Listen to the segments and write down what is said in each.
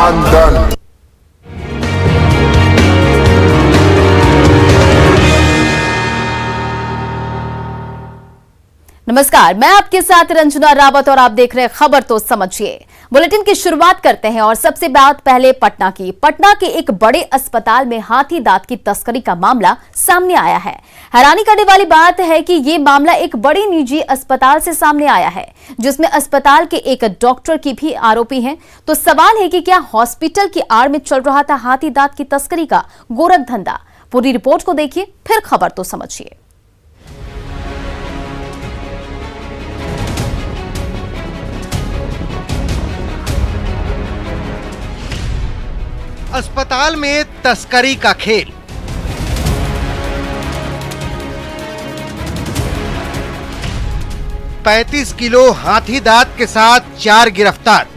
खानदान। नमस्कार, मैं आपके साथ रंजना रावत और आप देख रहे हैं खबर तो समझिए। बुलेटिन की शुरुआत करते हैं और सबसे बात पहले पटना की। पटना के एक बड़े अस्पताल में हाथी दांत की तस्करी का मामला सामने आया है। हैरानी करने वाली बात है कि ये मामला एक बड़ी निजी अस्पताल से सामने आया है, जिसमें अस्पताल के एक डॉक्टर की भी आरोपी हैं। तो सवाल है कि क्या हॉस्पिटल की आड़ में चल रहा था हाथी दांत की तस्करी का गोरख धंधा? पूरी रिपोर्ट को देखिए, फिर खबर तो समझिए। अस्पताल में तस्करी का खेल। $35 किलो हाथी दांत के साथ 4 गिरफ्तार।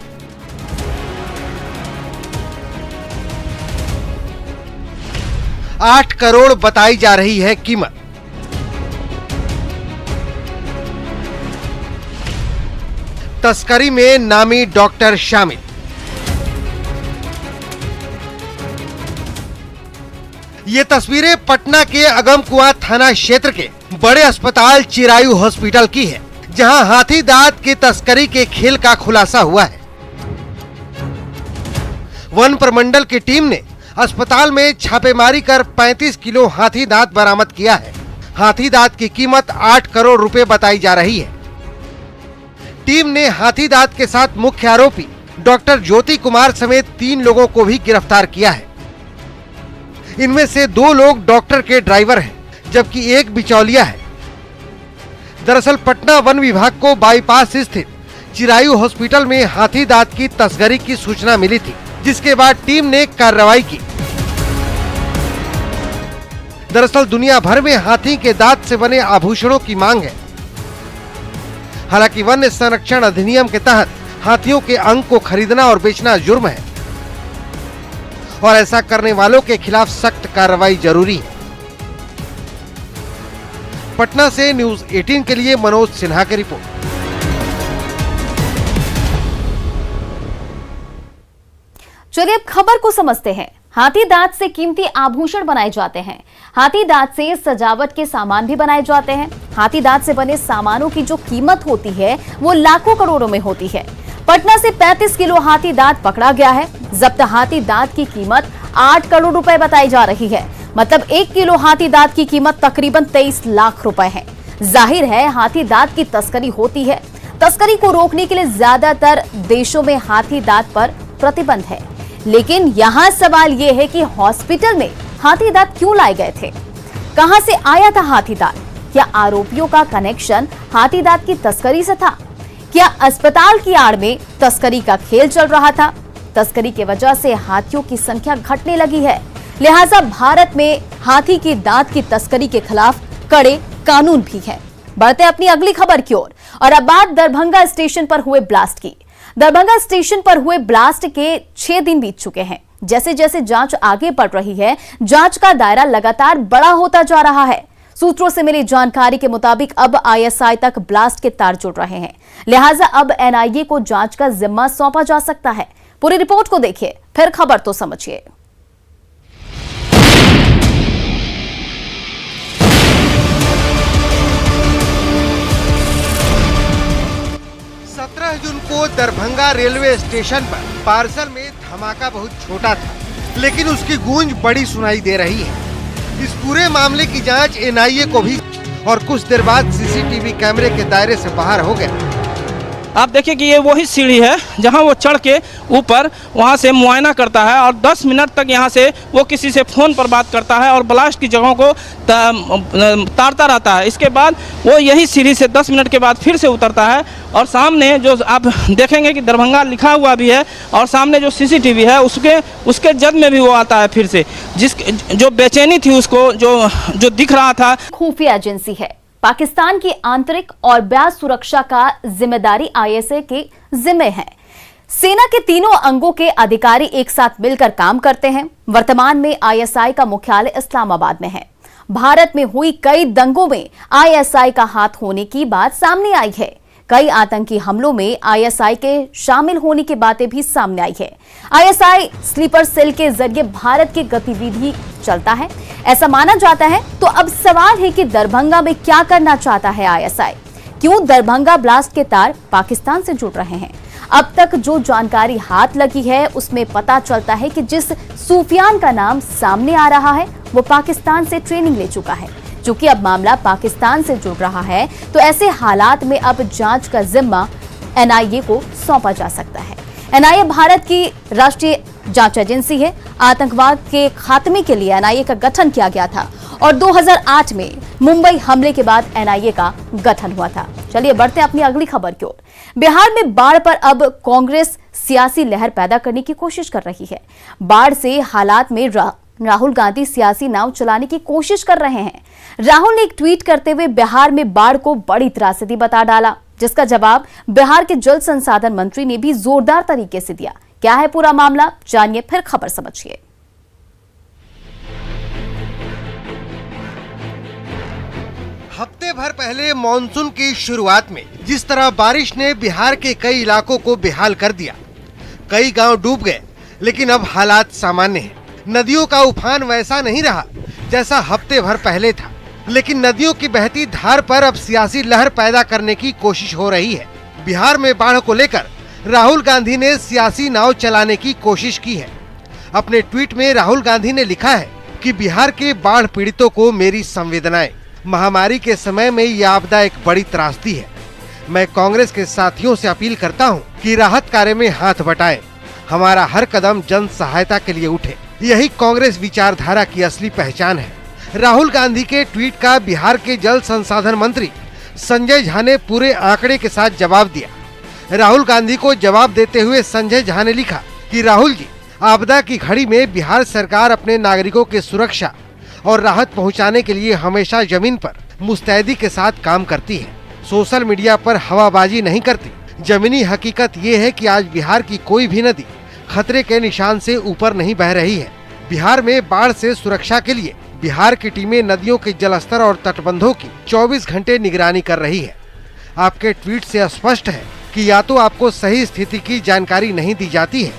$8 करोड़ बताई जा रही है कीमत। तस्करी में नामी डॉक्टर शामिल। ये तस्वीरें पटना के अगमकुआं थाना क्षेत्र के बड़े अस्पताल चिरायु हॉस्पिटल की है, जहां हाथी दांत की तस्करी के खेल का खुलासा हुआ है। वन प्रमंडल की टीम ने अस्पताल में छापेमारी कर 35 किलो हाथी दांत बरामद किया है। हाथी दांत की कीमत 8 करोड़ रुपए बताई जा रही है। टीम ने हाथी दांत के साथ मुख्य आरोपी डॉक्टर ज्योति कुमार समेत 3 लोगों को भी गिरफ्तार किया है। इनमें से 2 लोग डॉक्टर के ड्राइवर हैं, जबकि एक बिचौलिया है। दरअसल पटना वन विभाग को बाईपास स्थित चिरायु हॉस्पिटल में हाथी दांत की तस्करी की सूचना मिली थी, जिसके बाद टीम ने कार्रवाई की। दरअसल दुनिया भर में हाथी के दांत से बने आभूषणों की मांग है। हालांकि वन्य संरक्षण अधिनियम के तहत हाथियों के अंग को खरीदना और बेचना जुर्म है और ऐसा करने वालों के खिलाफ सख्त कार्रवाई जरूरी है। पटना से न्यूज़ 18 के लिए मनोज सिन्हा की रिपोर्ट। चलिए अब खबर को समझते हैं। हाथी दांत से कीमती आभूषण बनाए जाते हैं। हाथी दांत से सजावट के सामान भी बनाए जाते हैं। हाथी दांत से बने सामानों की जो कीमत होती है वो लाखों करोड़ों में होती है। पटना से 35 किलो हाथी दांत पकड़ा गया है। जब्त हाथी दांत की कीमत 8 करोड़ रुपए बताई जा रही है। मतलब 1 किलो हाथी दांत की कीमत तकरीबन 23 लाख रुपए है। जाहिर है हाथी दांत की तस्करी होती है। तस्करी को रोकने के लिए ज्यादातर देशों में हाथी दांत पर प्रतिबंध है, लेकिन यहाँ सवाल ये है कि हॉस्पिटल में हाथी दांत क्यों लाए गए थे? कहां से आया था हाथी दांत? क्या आरोपियों का कनेक्शन हाथी दांत की तस्करी से था? क्या अस्पताल की आड़ में तस्करी का खेल चल रहा था? तस्करी की वजह से हाथियों की संख्या घटने लगी है, लिहाजा भारत में हाथी की दांत की तस्करी के खिलाफ कड़े कानून भी हैं। बढ़ते अपनी अगली खबर की ओर और अब बात दरभंगा स्टेशन पर हुए ब्लास्ट की। दरभंगा स्टेशन पर हुए ब्लास्ट के 6 दिन बीत चुके हैं। जैसे जैसे जांच आगे बढ़ रही है, जांच का दायरा लगातार बड़ा होता जा रहा है। सूत्रों से मिली जानकारी के मुताबिक अब आईएसआई तक ब्लास्ट के तार जुड़ रहे हैं, लिहाजा अब एनआईए को जांच का जिम्मा सौंपा जा सकता है। पूरी रिपोर्ट को देखिए, फिर खबर तो समझिए। 17 जून को दरभंगा रेलवे स्टेशन पर पार्सल में धमाका बहुत छोटा था, लेकिन उसकी गूंज बड़ी सुनाई दे रही है। इस पूरे मामले की जांच एनआईए को भी और कुछ देर बाद सीसीटीवी कैमरे के दायरे से बाहर हो गया। आप देखिए कि ये वही सीढ़ी है जहां वो चढ़ के ऊपर वहां से मुआयना करता है और 10 मिनट तक यहां से वो किसी से फ़ोन पर बात करता है और ब्लास्ट की जगहों को तारता रहता है। इसके बाद वो यही सीढ़ी से 10 मिनट के बाद फिर से उतरता है और सामने जो आप देखेंगे कि दरभंगा लिखा हुआ भी है और सामने जो सीसीटीवी है उसके जद में भी वो आता है फिर से। जो बेचैनी थी उसको जो दिख रहा था। खुफिया एजेंसी है, पाकिस्तान की आंतरिक और ब्याज सुरक्षा का जिम्मेदारी आईएसआई के जिम्मे है। सेना के तीनों अंगों के अधिकारी एक साथ मिलकर काम करते हैं। वर्तमान में आईएसआई का मुख्यालय इस्लामाबाद में है। भारत में हुई कई दंगों में आईएसआई का हाथ होने की बात सामने आई है। कई आतंकी हमलों में आईएसआई के शामिल होने की बातें भी सामने आई है। आईएसआई स्लीपर सेल के जरिए भारत की गतिविधि चलता है, ऐसा माना जाता है। तो अब सवाल है कि दरभंगा में क्या करना चाहता है आईएसआई? क्यों दरभंगा ब्लास्ट के तार पाकिस्तान से जुड़ रहे हैं? अब तक जो जानकारी हाथ लगी है उसमें पता चलता है कि जिस सूफियान का नाम सामने आ रहा है वो पाकिस्तान से ट्रेनिंग ले चुका है। चूंकि अब मामला पाकिस्तान से जुड़ रहा है तो ऐसे हालात में अब जांच का जिम्मा एनआईए को सौंपा जा सकता है। एनआईए भारत की राष्ट्रीय जांच एजेंसी है। आतंकवाद के खात्मे के लिए एनआईए का गठन किया गया था और 2008 में मुंबई हमले के बाद एनआईए का गठन हुआ था। चलिए बढ़ते हैं अपनी अगली खबर की ओर। बिहार में बाढ़ पर अब कांग्रेस सियासी लहर पैदा करने की कोशिश कर रही है। बाढ़ से हालात में राहुल गांधी सियासी नाव चलाने की कोशिश कर रहे हैं। राहुल ने एक ट्वीट करते हुए बिहार में बाढ़ को बड़ी त्रासदी बता डाला, जिसका जवाब बिहार के जल संसाधन मंत्री ने भी जोरदार तरीके से दिया। क्या है पूरा मामला, जानिए फिर खबर समझिए। हफ्ते भर पहले मॉनसून की शुरुआत में जिस तरह बारिश ने बिहार के कई इलाकों को बेहाल कर दिया, कई गांव डूब गए, लेकिन अब हालात सामान्य हैं। नदियों का उफान वैसा नहीं रहा जैसा हफ्ते भर पहले था, लेकिन नदियों की बहती धार पर अब सियासी लहर पैदा करने की कोशिश हो रही है। बिहार में बाढ़ को लेकर राहुल गांधी ने सियासी नाव चलाने की कोशिश की है। अपने ट्वीट में राहुल गांधी ने लिखा है कि बिहार के बाढ़ पीड़ितों को मेरी संवेदनाएं। महामारी के समय में यह आपदा एक बड़ी त्रासदी है। मैं कांग्रेस के साथियों से अपील करता हूं कि राहत कार्य में हाथ बटाएं। हमारा हर कदम जन सहायता के लिए उठे। यही कांग्रेस विचारधारा की असली पहचान है। राहुल गांधी के ट्वीट का बिहार के जल संसाधन मंत्री संजय झा ने पूरे आंकड़े के साथ जवाब दिया। राहुल गांधी को जवाब देते हुए संजय झा ने लिखा कि राहुल जी, आपदा की घड़ी में बिहार सरकार अपने नागरिकों की सुरक्षा और राहत पहुंचाने के लिए हमेशा जमीन पर मुस्तैदी के साथ काम करती है। सोशल मीडिया पर हवाबाजी नहीं करती। जमीनी हकीकत ये है कि आज बिहार की कोई भी नदी खतरे के निशान से ऊपर नहीं बह रही है। बिहार में बाढ़ से सुरक्षा के लिए बिहार की टीमें नदियों के जलस्तर और तटबंधों की 24 घंटे निगरानी कर रही है। आपके ट्वीट से स्पष्ट है कि या तो आपको सही स्थिति की जानकारी नहीं दी जाती है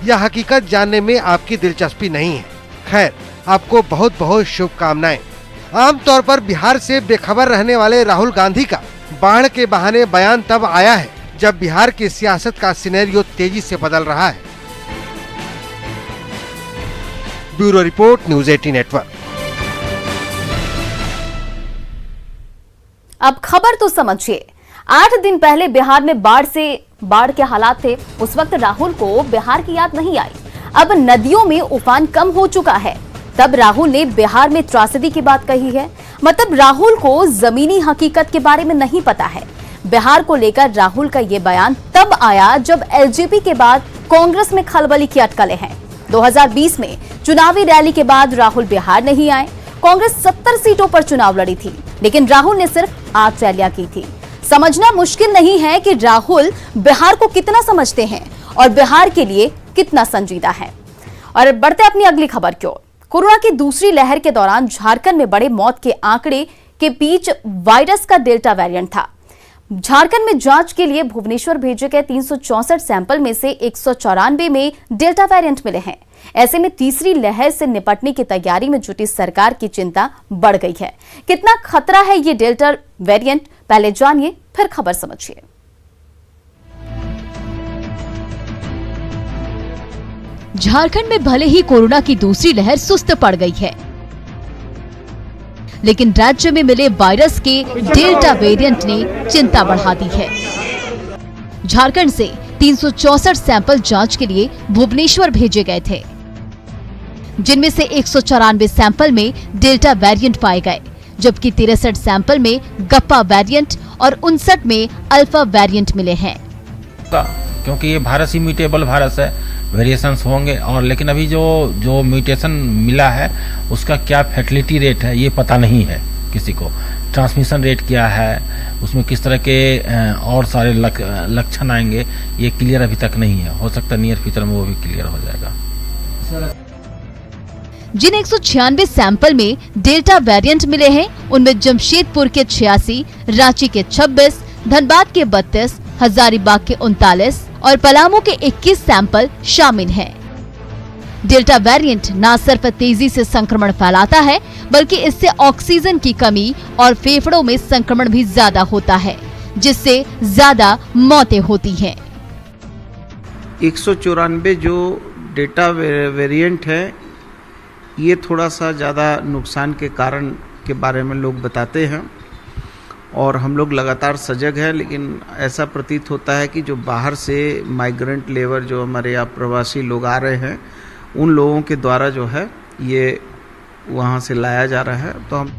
या हकीकत जानने में आपकी दिलचस्पी नहीं है। खैर, आपको बहुत बहुत शुभकामनाएं। आमतौर पर बिहार से बेखबर रहने वाले राहुल गांधी का बाढ़ के बहाने बयान तब आया है जब बिहार की सियासत का सिनेरियो तेजी से बदल रहा है। Bureau report, news 18 network. अब खबर तो समझिए। 8 दिन पहले बिहार में बाढ़ के हालात थे। उस वक्त राहुल को बिहार की याद नहीं आई। अब नदियों में उफान कम हो चुका है, तब राहुल ने बिहार में त्रासदी की बात कही है। मतलब राहुल को जमीनी हकीकत के बारे में नहीं पता है। बिहार को लेकर राहुल का ये बयान तब आया जब एलजेपी के बाद कांग्रेस में खलबली की अटकलें हैं। 2020 में चुनावी रैली के बाद राहुल बिहार नहीं आए। कांग्रेस 70 सीटों पर चुनाव लड़ी थी, लेकिन राहुल ने सिर्फ 8 रैलियां की थी। समझना मुश्किल नहीं है कि राहुल बिहार को कितना समझते हैं और बिहार के लिए कितना संजीदा है। और बढ़ते अपनी अगली खबर की ओर। कोरोना की दूसरी लहर के दौरान झारखंड में बड़े मौत के आंकड़े के बीच वायरस का डेल्टा वेरिएंट था। झारखंड में जांच के लिए भुवनेश्वर भेजे गए 364 सैंपल में से 194 में डेल्टा वेरिएंट मिले हैं। ऐसे में तीसरी लहर से निपटने की तैयारी में जुटी सरकार की चिंता बढ़ गई है। कितना खतरा है ये डेल्टा वेरिएंट, पहले जानिए फिर खबर समझिए। झारखंड में भले ही कोरोना की दूसरी लहर सुस्त पड़ गई है, लेकिन राज्य में मिले वायरस के डेल्टा वेरिएंट ने चिंता बढ़ा दी है। झारखंड से 364 सैंपल जांच के लिए भुवनेश्वर भेजे गए थे, जिनमें से 194 सैंपल में डेल्टा वेरिएंट पाए गए, जबकि 63 सैंपल में गप्पा वेरिएंट और 59 में अल्फा वेरिएंट मिले हैं। क्योंकि ये वायरस ही म्यूटेबल वायरस है, वेरिएशंस होंगे। और लेकिन अभी जो म्यूटेशन मिला है उसका क्या फैटिलिटी रेट है ये पता नहीं है किसी को। ट्रांसमिशन रेट क्या है, उसमें किस तरह के और सारे लक्षण आएंगे, ये क्लियर अभी तक नहीं है। हो सकता है नियर फ्यूचर में वो भी क्लियर हो जाएगा। जिन 196 सैंपल में डेल्टा वेरिएंट मिले हैं, उनमें जमशेदपुर के 86, रांची के 26, धनबाद के 32, हजारीबाग के 39 और पलामू के 21 सैंपल शामिल हैं। डेल्टा वेरिएंट न सिर्फ तेजी से संक्रमण फैलाता है, बल्कि इससे ऑक्सीजन की कमी और फेफड़ों में संक्रमण भी ज्यादा होता है, जिससे ज्यादा मौतें होती हैं। 194 जो डेल्टा वेरिएंट है, ये थोड़ा सा ज़्यादा नुकसान के कारण के बारे में लोग बताते हैं और हम लोग लगातार सजग हैं, लेकिन ऐसा प्रतीत होता है कि जो बाहर से माइग्रेंट लेबर, जो हमारे यहाँ प्रवासी लोग आ रहे हैं, उन लोगों के द्वारा जो है ये वहाँ से लाया जा रहा है। तो हम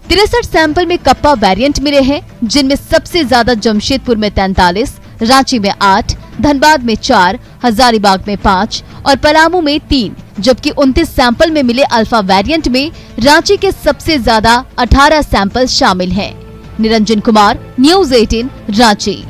63 सैंपल में कप्पा वेरिएंट मिले हैं, जिनमें सबसे ज्यादा जमशेदपुर में 43, रांची में 8, धनबाद में 4, हजारीबाग में 5 और पलामू में 3, जबकि 29 सैंपल में मिले अल्फा वेरिएंट में रांची के सबसे ज्यादा 18 सैंपल शामिल हैं। निरंजन कुमार, न्यूज़ 18, रांची।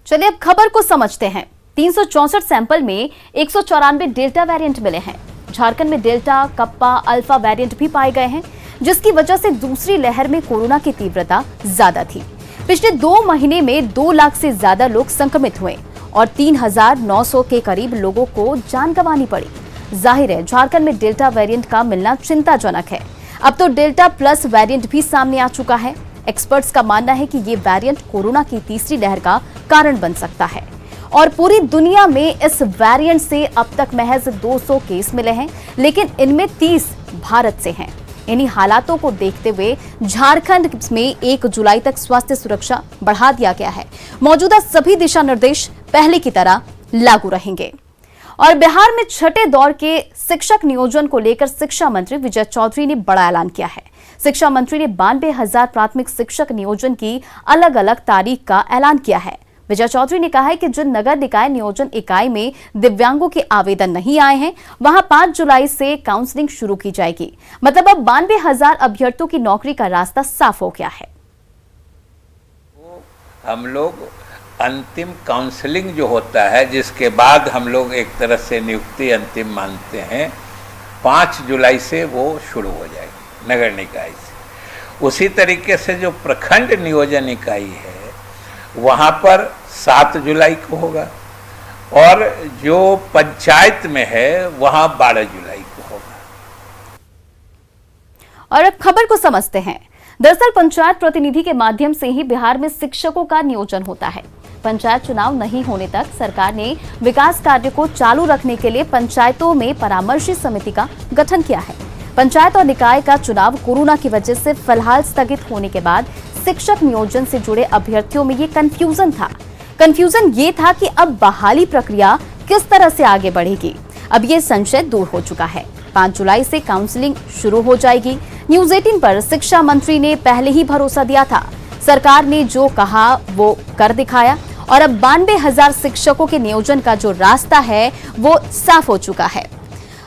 चलिए अब खबर को समझते हैं। 364 सैंपल में 194 डेल्टा वेरिएंट मिले हैं। झारखंड में डेल्टा, कप्पा, अल्फा वेरिएंट भी पाए गए हैं, जिसकी वजह से दूसरी लहर में कोरोना की तीव्रता ज्यादा थी। पिछले 2 महीने में 2 लाख से ज्यादा लोग संक्रमित हुए और 3,900 के करीब लोगों को जान गंवानी पड़ी। जाहिर है, झारखंड में डेल्टा वेरिएंट का मिलना चिंताजनक है। अब तो डेल्टा प्लस वेरिएंट भी सामने आ चुका है। एक्सपर्ट्स का मानना है कि ये वेरिएंट कोरोना की तीसरी लहर का कारण बन सकता है और पूरी दुनिया में इस वेरिएंट से अब तक महज 200 केस मिले हैं, लेकिन इनमें 30 भारत से हैं। इन्हीं हालातों को देखते हुए झारखंड में 1 जुलाई तक स्वास्थ्य सुरक्षा बढ़ा दिया गया है। मौजूदा सभी दिशा निर्देश पहले की तरह लागू रहेंगे। और बिहार में छठे दौर के शिक्षक नियोजन को लेकर शिक्षा मंत्री विजय चौधरी ने बड़ा ऐलान किया है। शिक्षा मंत्री ने 92,000 प्राथमिक शिक्षक नियोजन की अलग अलग तारीख का ऐलान किया है। विजय चौधरी ने कहा है कि जिन नगर निकाय नियोजन इकाई में दिव्यांगों के आवेदन नहीं आए हैं, वहां 5 जुलाई से काउंसलिंग शुरू की जाएगी। मतलब अब 92,000 अभ्यर्थियों की नौकरी का रास्ता साफ हो गया है। हम लोग अंतिम काउंसलिंग जो होता है, जिसके बाद हम लोग एक तरह से नियुक्ति अंतिम मानते हैं, 5 जुलाई से वो शुरू हो जाएगी नगर निकाय से। उसी तरीके से जो प्रखंड नियोजन इकाई है, वहाँ पर 7 जुलाई को होगा और जो पंचायत में है वहाँ 12 जुलाई को होगा। और अब खबर को समझते हैं। दरअसल पंचायत प्रतिनिधि के माध्यम से ही बिहार में शिक्षकों का नियोजन होता है। पंचायत चुनाव नहीं होने तक सरकार ने विकास कार्य को चालू रखने के लिए पंचायतों में परामर्शी समिति का गठन किया है। पंचायत और निकाय का चुनाव कोरोना की वजह से फिलहाल स्थगित होने के बाद शिक्षक नियोजन से जुड़े अभ्यर्थियों में ये कंफ्यूजन ये था कि अब बहाली प्रक्रिया किस तरह से आगे बढ़ेगी। अब ये संशय दूर हो चुका है। 5 जुलाई से काउंसलिंग शुरू हो जाएगी। न्यूज़ 18 पर शिक्षा मंत्री ने पहले ही भरोसा दिया था। सरकार ने जो कहा वो कर दिखाया और अब 92,000 शिक्षकों के नियोजन का जो रास्ता है वो साफ हो चुका है।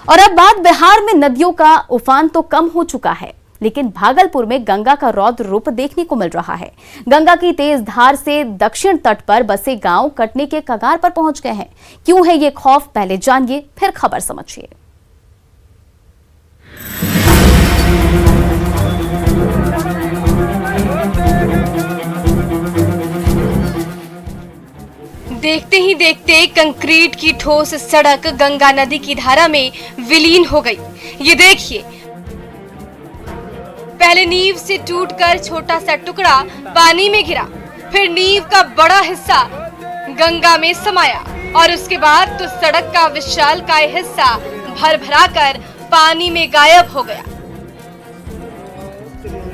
और अब बात बिहार में नदियों का उफान तो कम हो चुका है, लेकिन भागलपुर में गंगा का रौद्र रूप देखने को मिल रहा है। गंगा की तेज धार से दक्षिण तट पर बसे गांव कटने के कगार पर पहुंच गए हैं। क्यों है ये खौफ, पहले जानिए फिर खबर समझिए। देखते ही देखते कंक्रीट की ठोस सड़क गंगा नदी की धारा में विलीन हो गई। ये देखिए, पहले नींव से टूटकर छोटा सा टुकड़ा पानी में गिरा, फिर नींव का बड़ा हिस्सा गंगा में समाया और उसके बाद तो सड़क का विशालकाय हिस्सा भर कर पानी में गायब हो गया।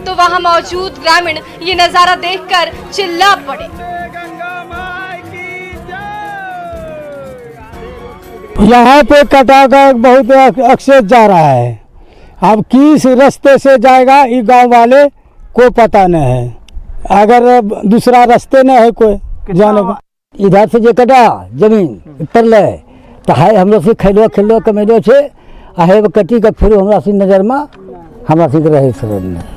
तो वहां मौजूद ग्रामीण ये नजारा देखकर चिल्ला पड़े। यहाँ पे कटा का बहुत एक्सेस जा रहा है। अब किस रास्ते से जाएगा ये गांव वाले को पता नहीं है। अगर दूसरा रास्ते न है कोई जाने का, इधर से जो कटा जमीन पर ले तो है हम लोग से खेलो कमेलो से आहे कटी का फिर हमरा से नजर में हमरा से रहे सब।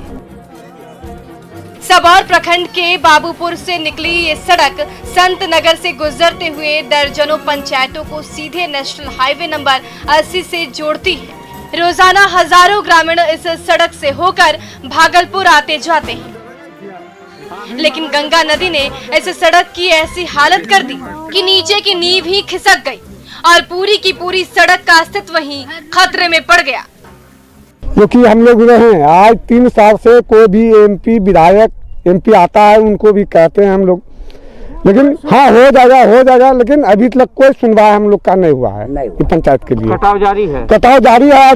सबौर प्रखंड के बाबूपुर से निकली ये सड़क संत नगर से गुजरते हुए दर्जनों पंचायतों को सीधे नेशनल हाईवे नंबर 80 से जोड़ती है। रोजाना हजारों ग्रामीण इस सड़क से होकर भागलपुर आते जाते हैं, लेकिन गंगा नदी ने इस सड़क की ऐसी हालत कर दी कि नीचे की नींव ही खिसक गई और पूरी की पूरी सड़क का अस्तित्व ही खतरे में पड़ गया। क्योंकि हम लोग रहे आज 3 साल से कोई भी एमपी विधायक एमपी आता है उनको भी कहते हैं हम लोग, लेकिन हाँ हो जाएगा, लेकिन अभी तक कोई सुनवाई हम लोग का नहीं हुआ है। पंचायत के लिए कटाव जारी है।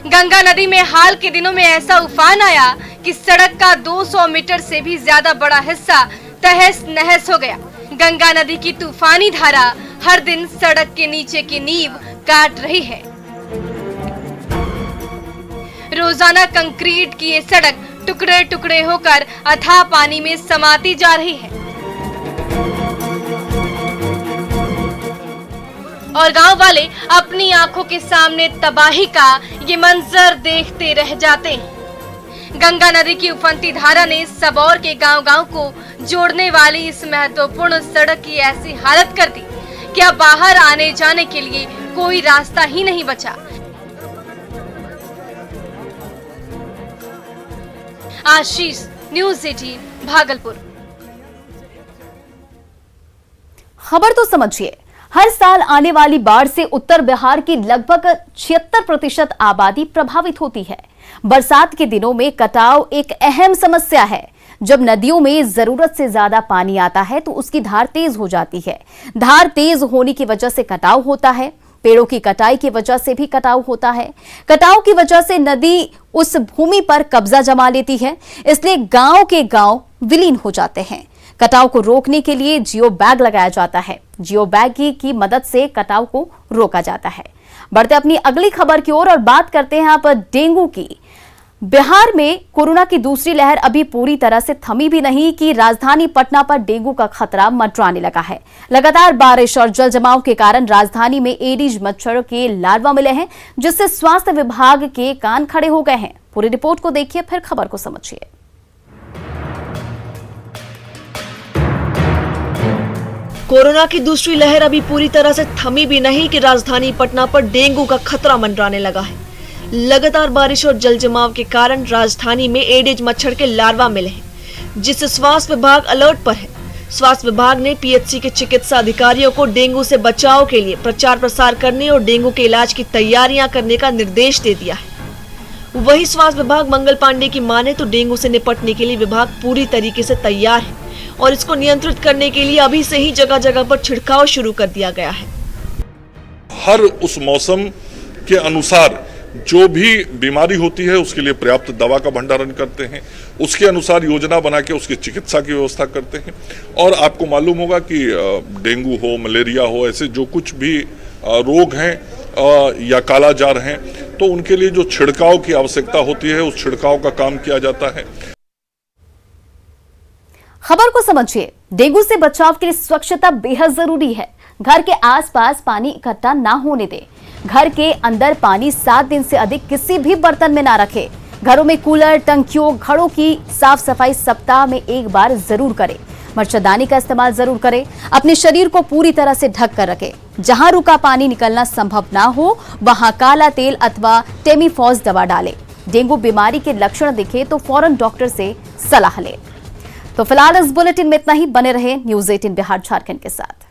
गंगा नदी में हाल के दिनों में ऐसा उफान आया कि सड़क का 200 मीटर से भी ज्यादा बड़ा हिस्सा तहस नहस हो गया। गंगा नदी की तूफानी धारा हर दिन सड़क के नीचे की नींव काट रही है। रोजाना कंक्रीट की ये सड़क टुकड़े टुकड़े होकर अथाह पानी में समाती जा रही है और गांव वाले अपनी आंखों के सामने तबाही का ये मंजर देखते रह जाते हैं। गंगा नदी की उफनती धारा ने सबौर के गांव-गांव को जोड़ने वाली इस महत्वपूर्ण सड़क की ऐसी हालत कर दी कि अब बाहर आने जाने के लिए कोई रास्ता ही नहीं बचा। आशीष, न्यूज़ 18 भागलपुर। खबर तो समझिए, हर साल आने वाली बाढ़ से उत्तर बिहार की लगभग 76% आबादी प्रभावित होती है। बरसात के दिनों में कटाव एक अहम समस्या है। जब नदियों में जरूरत से ज्यादा पानी आता है तो उसकी धार तेज हो जाती है। धार तेज होने की वजह से कटाव होता है। पेड़ों की कटाई की वजह से भी कटाव होता है। कटाव की वजह से नदी उस भूमि पर कब्जा जमा लेती है, इसलिए गांव के गांव विलीन हो जाते हैं। कटाव को रोकने के लिए जियो बैग लगाया जाता है। जियो बैग की मदद से कटाव को रोका जाता है। बढ़ते अपनी अगली खबर की ओर और बात करते हैं आप डेंगू की। बिहार में कोरोना की दूसरी लहर अभी पूरी तरह से थमी भी नहीं कि राजधानी पटना पर डेंगू का खतरा मंडराने लगा है। लगातार बारिश और जल जमाव के कारण राजधानी में एडिज मच्छर के लार्वा मिले हैं, जिससे स्वास्थ्य विभाग के कान खड़े हो गए हैं। पूरी रिपोर्ट को देखिए, फिर खबर को समझिए। कोरोना की दूसरी लहर अभी पूरी तरह से थमी भी नहीं कि राजधानी पटना पर डेंगू का खतरा मंडराने लगा है। लगातार बारिश और जल जमाव के कारण राजधानी में एडिज मच्छर के लार्वा मिले हैं, जिससे स्वास्थ्य विभाग अलर्ट पर है। स्वास्थ्य विभाग ने पीएचसी के चिकित्सा अधिकारियों को डेंगू से बचाव के लिए प्रचार प्रसार करने और डेंगू के इलाज की तैयारियां करने का निर्देश दे दिया है। वहीं स्वास्थ्य विभाग मंगल पांडे की माने तो डेंगू से निपटने के लिए विभाग पूरी तरीके से तैयार है और इसको नियंत्रित करने के लिए अभी से ही जगह जगह पर छिड़काव शुरू कर दिया गया है। हर उस मौसम के अनुसार जो भी बीमारी होती है उसके लिए पर्याप्त दवा का भंडारण करते हैं, उसके अनुसार योजना बना के उसकी चिकित्सा की व्यवस्था करते हैं। और आपको मालूम होगा कि डेंगू हो, मलेरिया हो, ऐसे जो कुछ भी रोग हैं या कालाजार हैं, तो उनके लिए जो छिड़काव की आवश्यकता होती है उस छिड़काव का काम किया जाता है। खबर को समझिए, डेंगू से बचाव के लिए स्वच्छता बेहद जरूरी है। घर के आसपास पानी इकट्ठा ना होने दें। घर के अंदर पानी 7 दिन से अधिक किसी भी बर्तन में ना रखें। घरों में कूलर, टंकियों, घड़ों की साफ सफाई सप्ताह में एक बार जरूर करें। मच्छरदानी का इस्तेमाल जरूर करें। अपने शरीर को पूरी तरह से ढक कर रखें। जहां रुका पानी निकलना संभव ना हो वहां काला तेल अथवा टेमीफॉस दवा डालें। डेंगू बीमारी के लक्षण दिखे तो फौरन डॉक्टर से सलाह लें। तो फिलहाल इस बुलेटिन में इतना ही। बने रहे न्यूज़ 18 बिहार झारखंड के साथ।